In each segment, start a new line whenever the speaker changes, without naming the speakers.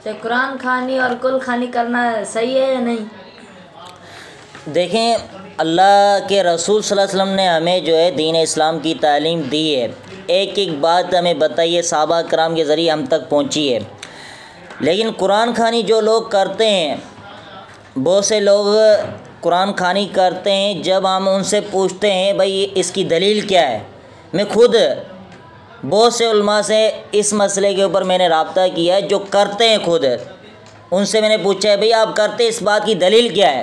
तो कुरान खानी और कुल खानी करना सही है या नहीं?
देखें, अल्लाह के रसूल सल्लल्लाहु अलैहि वसल्लम ने हमें जो है दीन इस्लाम की तालीम दी है। एक एक बात हमें बताइए, सहाबा कराम के ज़रिए हम तक पहुंची है। लेकिन कुरान खानी जो लोग करते हैं, बहुत से लोग कुरान खानी करते हैं, जब हम उनसे पूछते हैं भाई इसकी दलील क्या है, मैं खुद बहुत से उलमा से इस मसले के ऊपर मैंने राब्ता किया है जो करते हैं, खुद उनसे मैंने पूछा है भाई आप करते इस बात की दलील क्या है,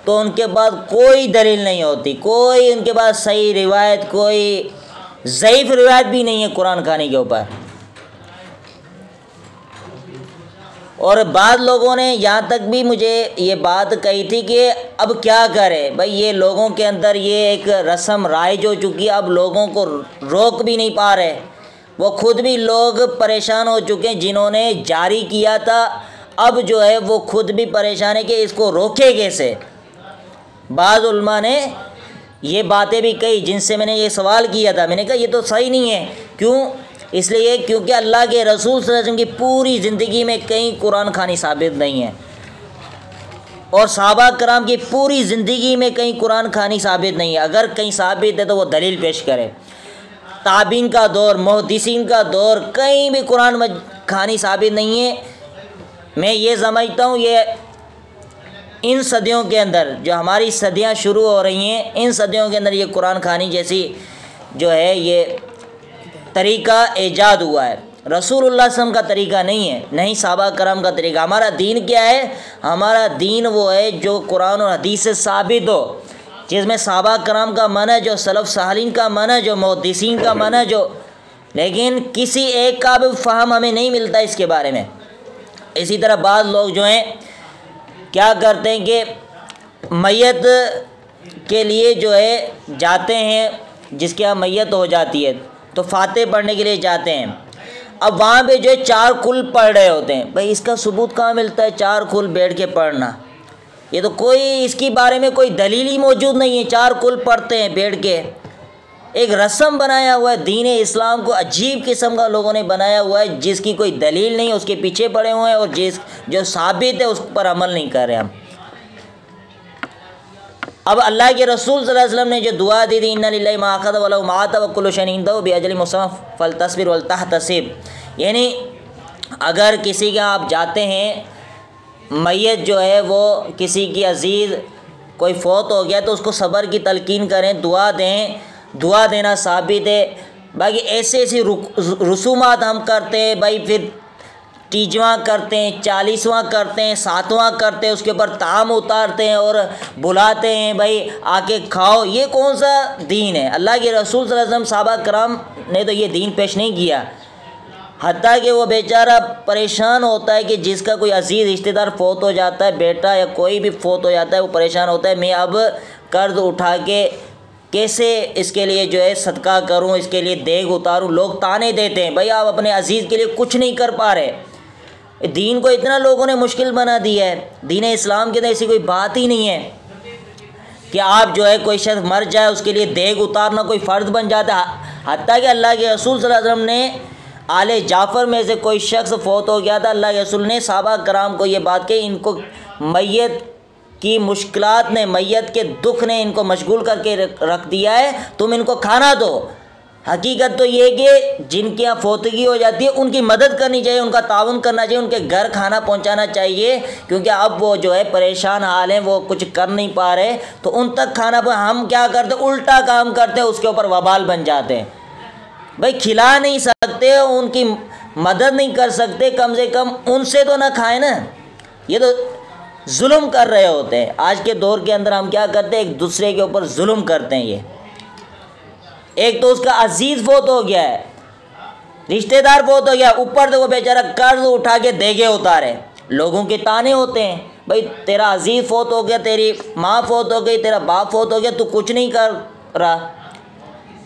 तो उनके पास कोई दलील नहीं होती, कोई उनके पास सही रिवायत, कोई ज़ईफ़ रिवायत भी नहीं है कुरान खानी के ऊपर। और बाद लोगों ने यहाँ तक भी मुझे ये बात कही थी कि अब क्या करें भाई, ये लोगों के अंदर ये एक रस्म राइज हो चुकी है, अब लोगों को रोक भी नहीं पा रहे, वो खुद भी लोग परेशान हो चुके हैं। जिन्होंने जारी किया था अब जो है वो खुद भी परेशान है कि इसको रोके कैसे। बाज़ उलमा ने ये बातें भी कही जिनसे मैंने ये सवाल किया था, मैंने कहा ये तो सही नहीं है। क्यों? इसलिए क्योंकि अल्लाह के रसूल सल्लल्लाहु अलैहि वसल्लम की पूरी ज़िंदगी में कहीं कुरान खानी साबित नहीं है, और सहाबा कराम की पूरी ज़िंदगी में कहीं कुरान खानी साबित नहीं है। अगर कहीं साबित है तो वो दलील पेश करे। ताबीन का दौर, मुहद्दिसीन का दौर, कहीं भी कुरान खानी साबित नहीं है। मैं ये समझता हूँ ये इन सदियों के अंदर, जो हमारी सदियाँ शुरू हो रही हैं, इन सदियों के अंदर ये कुरान खानी जैसी जो है ये तरीक़ा ईजाद हुआ है। रसूलुल्लाह सल्लल्लाहु अलैहि वसल्लम का तरीक़ा नहीं है, नहीं सहाबा कराम का तरीक़ा। हमारा दीन क्या है? हमारा दीन वो है जो कुरान और हदीस से साबित हो, जिसमें सहाबा कराम का मनहज हो, सलफ़ सालिहीन का मनहज हो, मुहद्दिसीन का मनहज हो। लेकिन किसी एक का भी फ़हम हमें नहीं मिलता इसके बारे में। इसी तरह बाद लोग जो हैं क्या करते हैं कि मैयत के लिए जो है जाते हैं, जिसके यहाँ मैयत हो जाती है तो फातिहा पढ़ने के लिए जाते हैं। अब वहाँ पे जो है 4 कुल पढ़ रहे होते हैं। भाई इसका सबूत कहाँ मिलता है 4 कुल बैठ के पढ़ना? ये तो कोई इसके बारे में कोई दलील ही मौजूद नहीं है। 4 कुल पढ़ते हैं बैठ के, एक रस्म बनाया हुआ है। दीन इस्लाम को अजीब किस्म का लोगों ने बनाया हुआ है, जिसकी कोई दलील नहीं, उसके पीछे पड़े हुए हैं, और जो साबित है उस पर अमल नहीं कर रहे हम। अब अल्लाह के रसूल सल्लल्लाहु अलैहि वसल्लम ने जो दुआ दी थी, इन्ना लिल्लाहि मा अख़ज़ व लहू मा अता व कुल्लु शैइन इंदहु बिअजलिन मुसम्मा फलतस्बिर वलतहतसिब, यानी अगर किसी के आप जाते हैं, मैयत जो है वो किसी की अजीज़ कोई फौत हो गया तो उसको सब्र की तलकीन करें, दुआ दें। दुआ देना साबित है। बाकी ऐसे ऐसी रसूमात हम करते हैं भाई, फिर 30वां करते हैं, 40वां करते हैं, 7वां करते हैं, उसके ऊपर ताम उतारते हैं और बुलाते हैं भाई आके खाओ। ये कौन सा दीन है? अल्लाह के रसूल सल्लल्लाहु अलैहि वसल्लम सहाबा कराम ने तो ये दीन पेश नहीं किया। हत्ता कि वो बेचारा परेशान होता है कि जिसका कोई अजीज़ रिश्तेदार फ़ौत हो जाता है, बेटा या कोई भी फ़ौत हो जाता है, वो परेशान होता है मैं अब कर्ज़ उठा के कैसे इसके लिए जो है सदका करूं, इसके लिए देग उतारूं। लोग ताने देते हैं भाई आप अपने अजीज़ के लिए कुछ नहीं कर पा रहे। दीन को इतना लोगों ने मुश्किल बना दिया है। दीन इस्लाम के अंदर ऐसी कोई बात ही नहीं है कि आप जो है कोई शख्स मर जाए उसके लिए देग उतारना कोई फ़र्ज बन जाता है। हत्ता कि अल्लाह के रसूल सल्लल्लाहु अलैहि वसल्लम ने आले जाफ़र में से कोई शख्स फ़ौत हो गया था, अल्लाह के रसूल ने सहाबा कराम को ये बात कही, इनको मैयत की मुश्किलात ने, मैयत के दुख ने इनको मशगूल करके रख दिया है, तुम इनको खाना दो। हकीकत तो ये कि जिनके यहाँ फौतगी हो जाती है उनकी मदद करनी चाहिए, उनका ताउन करना चाहिए, उनके घर खाना पहुँचाना चाहिए, क्योंकि अब वो जो है परेशान हाल हैं, वो कुछ कर नहीं पा रहे, तो उन तक खाना। हम क्या करते, उल्टा काम करते, उसके ऊपर वबाल बन जाते हैं। भाई खिला नहीं सकते, उनकी मदद नहीं कर सकते, कम से कम उनसे तो ना खाएं ना। ये तो जुल्म कर रहे होते हैं। आज के दौर के अंदर हम क्या करते हैं, एक दूसरे के ऊपर जुल्म करते हैं। ये एक तो उसका अजीज़ फौत हो गया है, रिश्तेदार फौत हो गया, ऊपर तो वो बेचारा कर्ज उठा के देगे उतारे। लोगों के ताने होते हैं भाई तेरा अजीज़ फौत हो गया, तेरी माँ फौत हो गई, तेरा बाप फौत हो गया, तू कुछ नहीं कर रहा,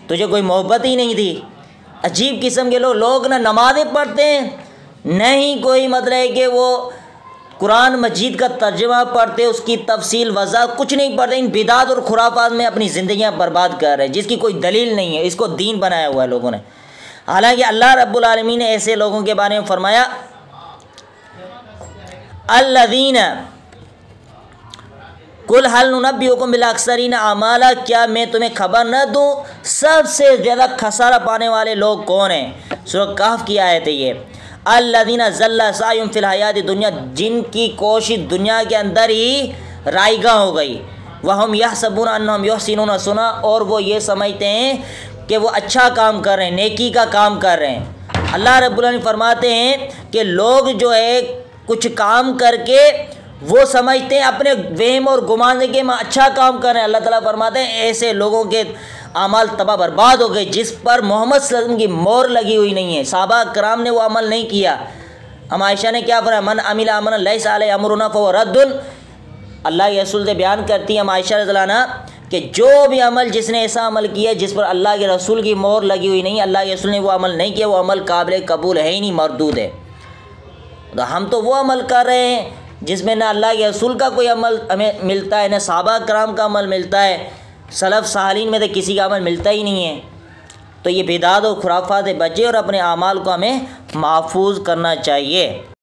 तुझे कोई मोहब्बत ही नहीं थी। अजीब किस्म के लोग ना नमाज़ें पढ़ते हैं, नहीं कोई मतलब है कि वो कुरान मजीद का तर्जुमा पढ़ते, उसकी तफसील वज़ा कुछ नहीं पढ़ते। इन बिदात और खुराफात में अपनी ज़िंदगियां बर्बाद कर रहे हैं, जिसकी कोई दलील नहीं है। इसको दीन बनाया हुआ है लोगों ने। हालांकि अल्लाह रब्बुल आलमीन ने ऐसे लोगों के बारे में फरमाया अल्लज़ीन कुल हल नुनब्बिउकुम बिल अक्सरीन आमाला, क्या मैं तुम्हें खबर न दूँ सबसे ज़्यादा खसारा पाने वाले लोग कौन हैं। सूरह कहफ की आयत है ये। अल्लज़ीना ज़ल्ला सायुम फ़िल हयाति दुनिया, जिनकी कोशिश दुनिया के अंदर ही राइगा हो गई। वहम यहसबून अन्नहुम युहसिनून सुना, और वो ये समझते हैं कि वो अच्छा काम कर रहे हैं, नेकी का काम कर रहे हैं। अल्लाह रब्बुल आलमीन फरमाते हैं कि लोग जो है कुछ काम करके वो समझते हैं अपने वहम और गुमान के मैं अच्छा काम कर रहे हैं। अल्लाह ताला फरमाते हैं ऐसे लोगों के अमल तबाह बर्बाद हो गए जिस पर मोहम्मद सल्लल्लाहु अलैहि वसल्लम की मोहर लगी हुई नहीं है। सहाबा कराम ने वो अमल नहीं किया। हम आयशा ने क्या फरमाया, मन अमिला अमलन लैसा अलैहि अमरुना फहुव रद्दुन। अल्लाह के रसूल से बयान करती है हम आयशा रज़ियल्लाहु अन्हा कि जो भी अमल जिसने ऐसा अमल किया जिस पर अल्लाह के रसूल की मोहर लगी हुई नहीं, अल्लाह के रसूल ने वो अमल नहीं किया, वो अमल काबिल कबूल है ही नहीं, मरदूद है। तो हम तो वो अमल कर रहे हैं जिसमें ना अल्लाह के रसूल का कोई अमल हमें मिलता है, ना सहाबा कराम का अमल मिलता है, सलफ़ सालिन में तो किसी का अमल मिलता ही नहीं है। तो ये बिदात और खुराफात से बचे और अपने आमाल को हमें महफूज करना चाहिए।